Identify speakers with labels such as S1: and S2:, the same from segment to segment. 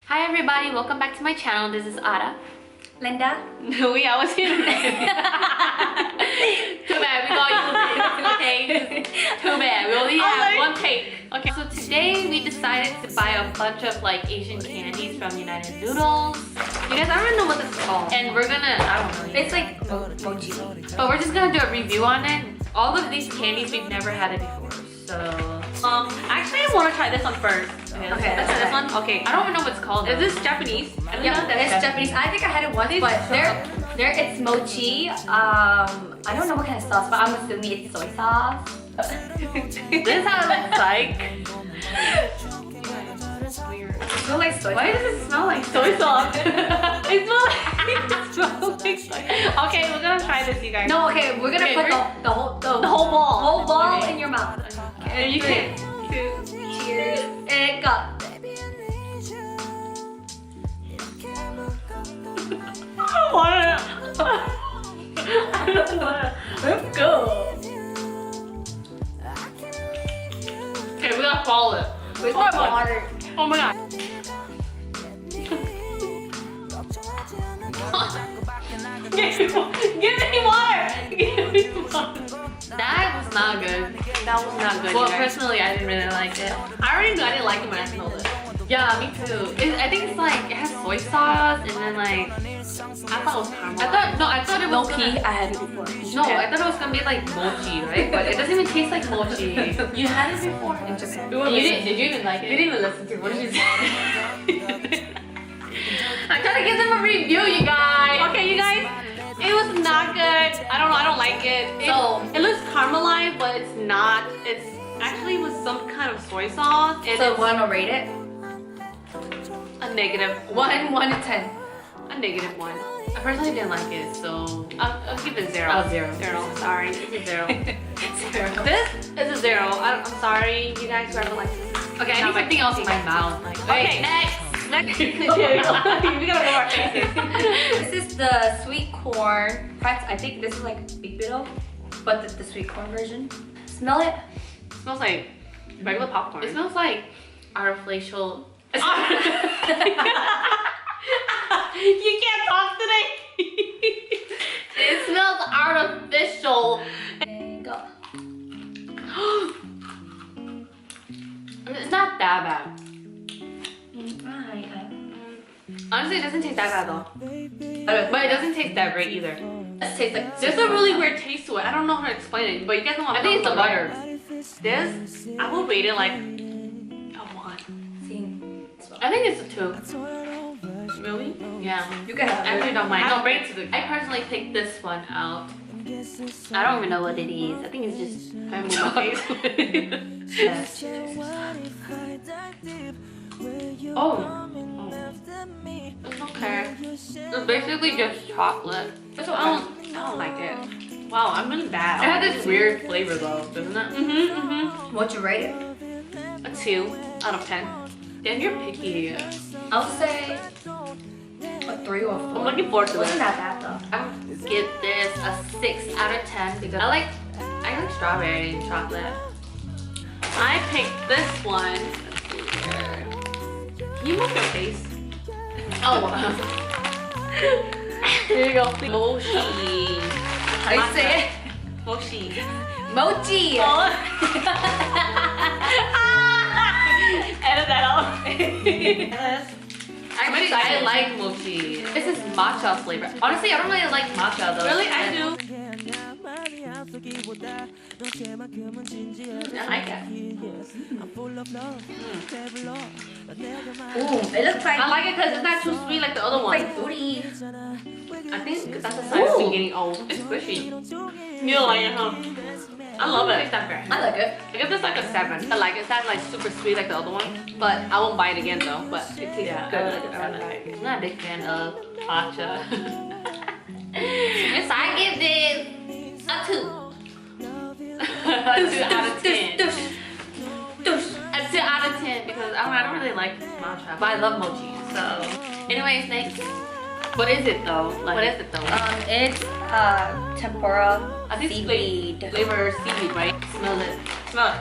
S1: Hi everybody, welcome back to my channel. This is Ara.
S2: Linda?
S1: No, we always hear that. Too bad, we got you 2 takes. Too bad, we only have 1 take. Okay, so today we decided to buy a bunch of like Asian candies from United Noodles. You guys, I don't know what this is called. And we're gonna, I don't know.
S2: It's like mochi.
S1: But we're just gonna do a review on it. All of these candies, we've never had it before. So, actually I wanna try this one first.
S2: Okay,
S1: let's try this one. Okay, I don't even know what it's called. Is this Japanese?
S2: Yeah, it's Japanese. I think I had it once, but there it's mochi. I don't know what kind of sauce, but I'm assuming it's soy sauce.
S1: This is how it looks like.
S2: It smells like soy sauce.
S1: Why does it smell like soy sauce? It smells like soy. Okay, we're gonna try this, you guys.
S2: No, okay, we're gonna put the whole ball in your mouth.
S1: Okay, and you can.
S2: Cheers. And go.
S1: I don't wanna. Let's go. Okay, we gotta follow it.
S2: Where's my water?
S1: Oh my god. Give me water. Give me water. That was not good. That was not good. Well, personally, I didn't really like it. I already knew I didn't like it when I smelled it. Yeah, me too. I think it's like, it has soy sauce and then like, I thought it was caramel. I thought it was
S2: Low-key, I had it before.
S1: No, I thought it was gonna be like mochi, right? But it doesn't even taste like mochi. You had it before in Japan. Did you even like it? You didn't even listen to what she said. I'm trying to give them a review, you guys. Okay, you guys. It was not good. I don't like it. It looks caramelized, but it's not. It's actually with some kind of soy sauce.
S2: So wanna rate it?
S1: A negative
S2: 1 to 10.
S1: A negative 1. I personally didn't like it, so I'll give it 0.
S2: Oh, 0.
S1: 0. Sorry, it's a 0.
S2: 0.
S1: This is a 0. I'm sorry, you guys whoever likes this. Okay, I need something else in my mouth. Like, okay, next. We gotta go our faces.
S2: This is the sweet corn pretzel. I think this is like big beetle, but the sweet corn version. Smell it.
S1: It smells like regular popcorn. It smells like artificial. You can't talk today. It smells artificial.
S2: And go.
S1: It's not that bad. Honestly, it doesn't taste that bad though. But it doesn't taste that great either.
S2: It tastes like
S1: there's a really weird taste to it. I don't know how to explain it, but you guys know what I think it's the butter. This, I will rate it like a 1. I think it's a 2. Really? Yeah.
S2: You can have
S1: I actually don't mind. No, bring it to the. I personally picked this one out. I don't even know what it is. I think it's just my face. Oh. It's okay. It's basically just chocolate. I don't like it. Wow, I'm really bad. It has this weird flavor though, doesn't it?
S2: What'd you rate it?
S1: A 2 out of 10. Damn, you're picky.
S2: I'll say a 3 or 4.
S1: I'm looking forward to it.
S2: Wasn't that bad though.
S1: I'm gonna give this a 6 out of 10 because I like strawberry and chocolate. I picked this one. Can you move your face? Oh. Here you go. Mochi.
S2: How you say it?
S1: Mochi.
S2: Mochi.
S1: Oh. Edit that out. Actually, I like mochi. This is matcha flavor. Honestly, I don't really like matcha though. Really? I do. I like it.
S2: Ooh, it looks like.
S1: I like it because it's not too sweet like the other one.
S2: It's like booty.
S1: I think that's the size of getting old. It's squishy. You don't like it, huh? I love it.
S2: I like it.
S1: I give this like a 7. I like it. It's not like super sweet like the other one, but I won't buy it again though. But it tastes good like a 7. I'm not a big fan of matcha. So I give this a 2. A 2 out of 10. A 2 out of 10 because I don't really like matcha, but I love mochi. So, anyways, next. What is it though? Like, what is it though?
S2: It's tempura
S1: I think
S2: seaweed.
S1: Flavor seaweed, right? Smell it. Smell it.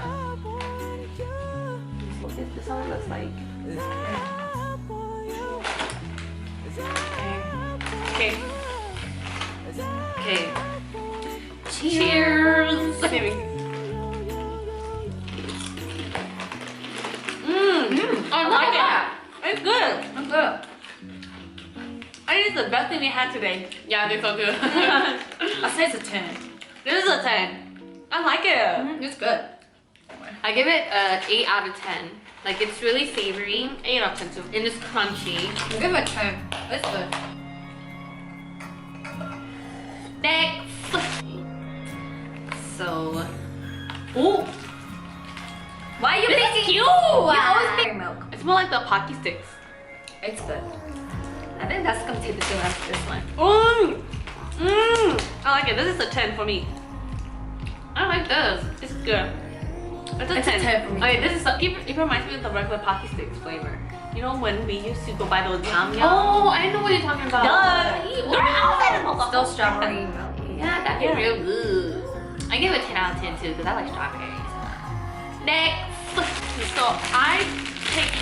S1: This is how it looks like. Okay. Okay. Cheers. I like it. It's good.
S2: It's good.
S1: I think it's the best thing we had today. Yeah, I think so too.
S2: I say it's a 10.
S1: This is a 10. I like it.
S2: It's good.
S1: I give it a 8 out of 10. Like it's really savory. 8 out of 10 too. And it's crunchy.
S2: I give it a 10. It's good.
S1: Next. So. Oh.
S2: Why are you
S1: This is
S2: making
S1: cute.
S2: You always
S1: Yeah.
S2: make milk.
S1: It's more like the Pocky Sticks.
S2: It's good. I think that's gonna take the same after this one.
S1: I like it. This is a 10 for me. I like this. It's good. It's a 10
S2: for me.
S1: Okay, this is it reminds me of the regular Pocky Sticks flavor. You know when we used to go buy those yum. Oh, I know what you're talking about.
S2: Still strawberry milk.
S1: Yeah, that'd be real good. I give it 10 out of 10 too because I like strawberries. Next. So I take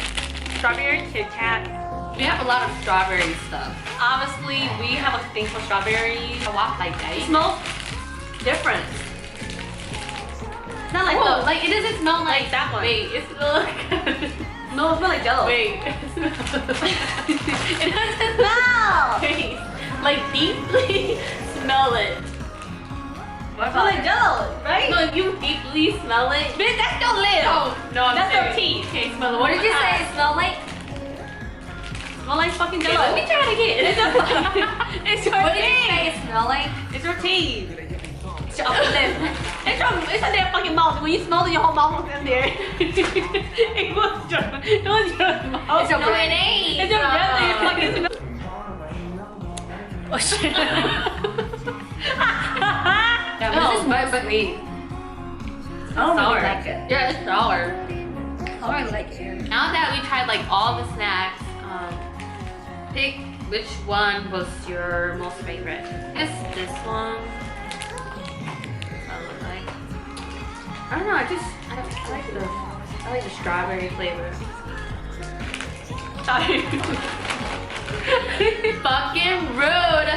S1: strawberry Kit Kat. We have a lot of strawberry stuff. Obviously, we have a thing for strawberries. A lot like that. It smells different. It's not like it doesn't smell like that one. Wait, it smells like
S2: No, it smells like Jello.
S1: Wait. It doesn't smell. Wait. Like deeply smell it.
S2: What about like Jello, right?
S1: No, if you deeply smell it.
S2: Bitch, that's still lit.
S1: Oh, no, I'm
S2: That's
S1: serious.
S2: your teeth.
S1: Okay, smell it.
S2: What did you say? It smell like?
S1: Smell like fucking
S2: Okay,
S1: Jello.
S2: let me try it again.
S1: It's your
S2: What did you
S1: teeth.
S2: say? It smell like?
S1: It's your teeth.
S2: It's your upper lip.
S1: It's in their fucking mouth. When you smell it, your whole mouth was in there. It was your mouth.
S2: It's your breath.
S1: It's your breath. It's fucking smell. Oh shit.
S2: Yeah,
S1: No,
S2: this is more sweet. I don't really like it.
S1: Yeah, it's sour.
S2: I don't like it.
S1: Now that we tried like all the snacks, pick which one was your most favorite. It's this one. I don't know. I like the strawberry flavor. Sorry. Fucking rude.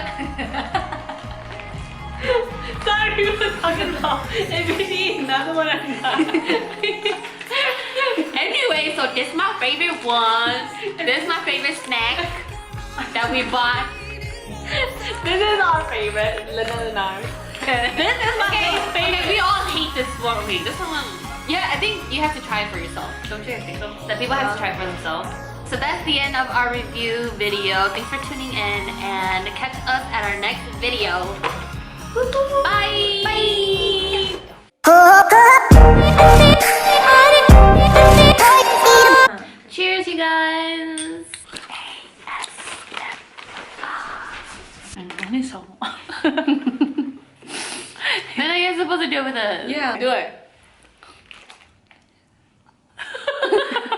S1: Sorry, we were talking about everything. Another one I'm not. Anyway, so this is my favorite one. This is my favorite snack that we bought. This is our favorite. Lena and ours. This is my favorite. Okay, we all hate this one. Wait, this one. Yeah, I think you have to try it for yourself. Don't you think so? That people have to try it for themselves. So that's the end of our review video. Thanks for tuning in and catch us at our next video. Bye! Bye! Cheers, you guys! When are you supposed to do it with us?
S2: Yeah.
S1: Do it.